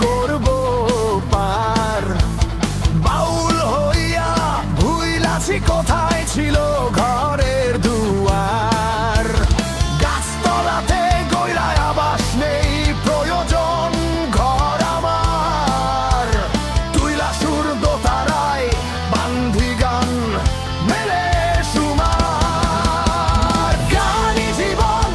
করব পার। বাউল হইয়া ভুইলাছি কোথায় ছিল ঘরের দুয়ার। গাছতলাতে গইরায় আবাস নেই প্রয়োজন ঘর আমার। তুইলা সুর দোতারায় বান্ধি গান মেলে সুমার। গানই জীবন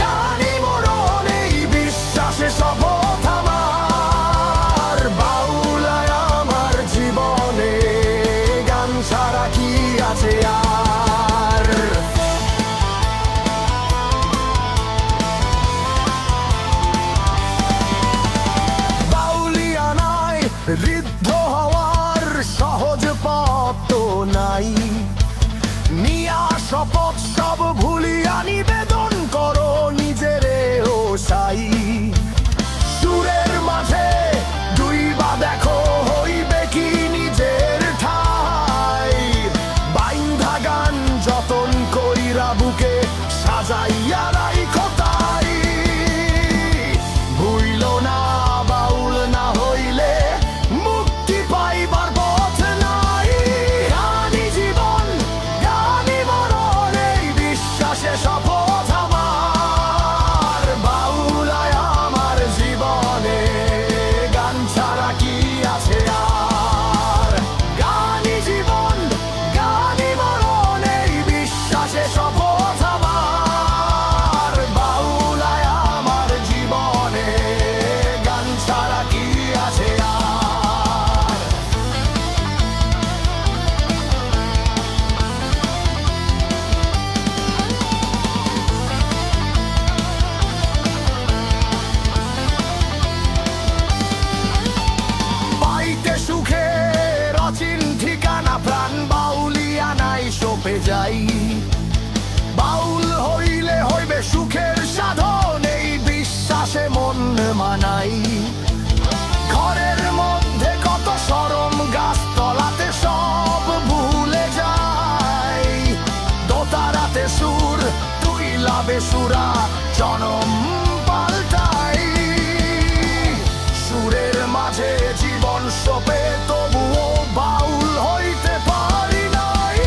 গানই মরণ এই বিশ্বাসে শপথ আমার। বাউলায় আমার জীবনে গান ছাড়া কি আছে আর। বাউলিয়ানায় ঋদ্ধ হওয়ার সহজ পথ তো নাই। নিয়া শপথ সব ভুলিয়া নিবেদন করো নিজেরে ও সাই। সুরের মাঝে দুইবা দেখো হইবে কি নিজের ঠাই। বাইন্ধা গান যতন কইরা বুকে সাজাইয়া রাইখো তাই। ভুইল না বাউল না হইলে মুক্তি পাইবার পথ নাই। গানই জীবন গানই মরণ এই বিশ্বাসে শপথ আমার। বাউলায় আমার জীবনে গান ছাড়া কি আছে আর। গানই জীবন গানই মরণ এই বিশ্বাসে শপথ আমার। বাউলায় আমার জীবনে গান ছাড়া কি আছে আর। পাইতে সুখের অচিন ঠিকানা প্রাণ বাউলিয়ানায় সপে যাই। বাউল হইলে হইবে সুখের সাধন এই বিশ্বাসে মন মানাই। ঘরের মধ্যে কত শরম গাছতলাতে সব ভুলে যাই। দোতারাতে সুর তুই লাভে সুরা জনম পাল্টাই। সুরের মাঝে জীবন সপে তবুও বাউল হইতে পারি নাই।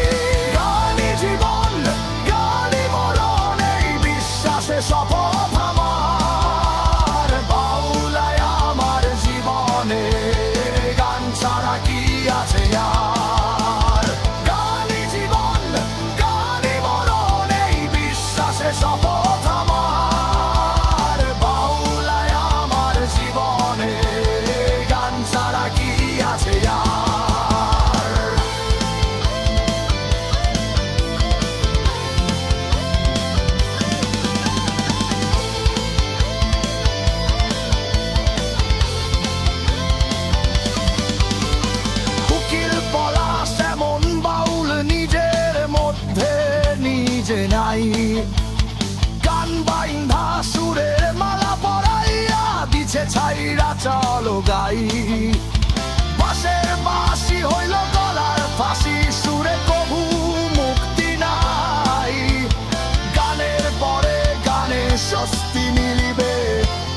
গানই জীবন গানই মরণ এই বিশ্বাসে শপথ আমার। বাউলায় আমার জীবনে গান ছাড়া কি আছে আর। গানই জীবন গানই মরণ এই বিশ্বাসে শপথ আমার। বাউলায় আমার জীবনে গান ছাড়া কি আছে আর। উকিল পলাশ এমন বাউল নিজের মধ্যে নিজে নাই। গান বাইন্ধা সুরের মালা পরাইয়া দিছে ছাইরা চলো গাই। বাঁশের বাঁশি হইল গলার ফাঁসি সুরে কভু মুক্তি নাই। গানের পরে গানে স্বস্তি মিলিবে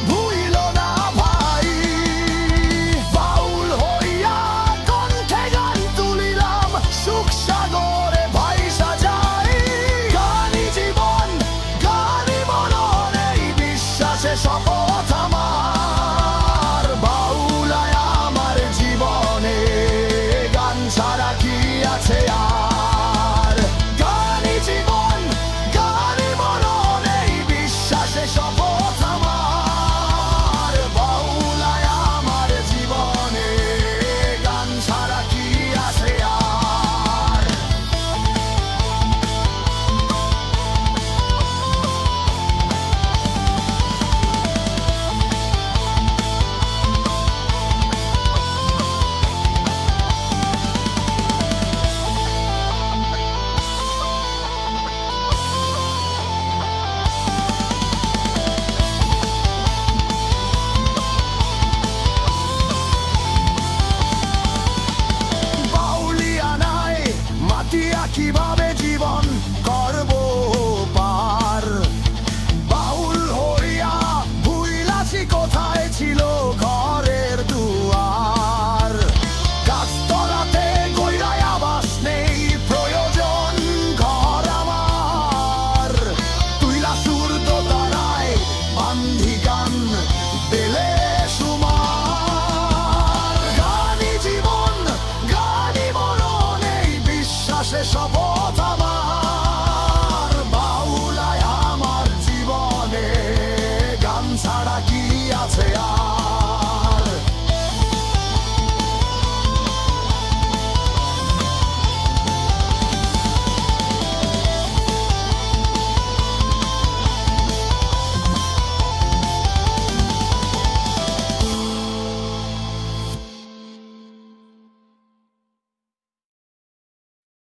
ভুইল না ভাই। বাউল হইয়া কণ্ঠে গান তুলিলাম সুখ সাগরে ভাইসা যাই। গানই জীবন গানই মরণ এই বিশ্বাসে শপথ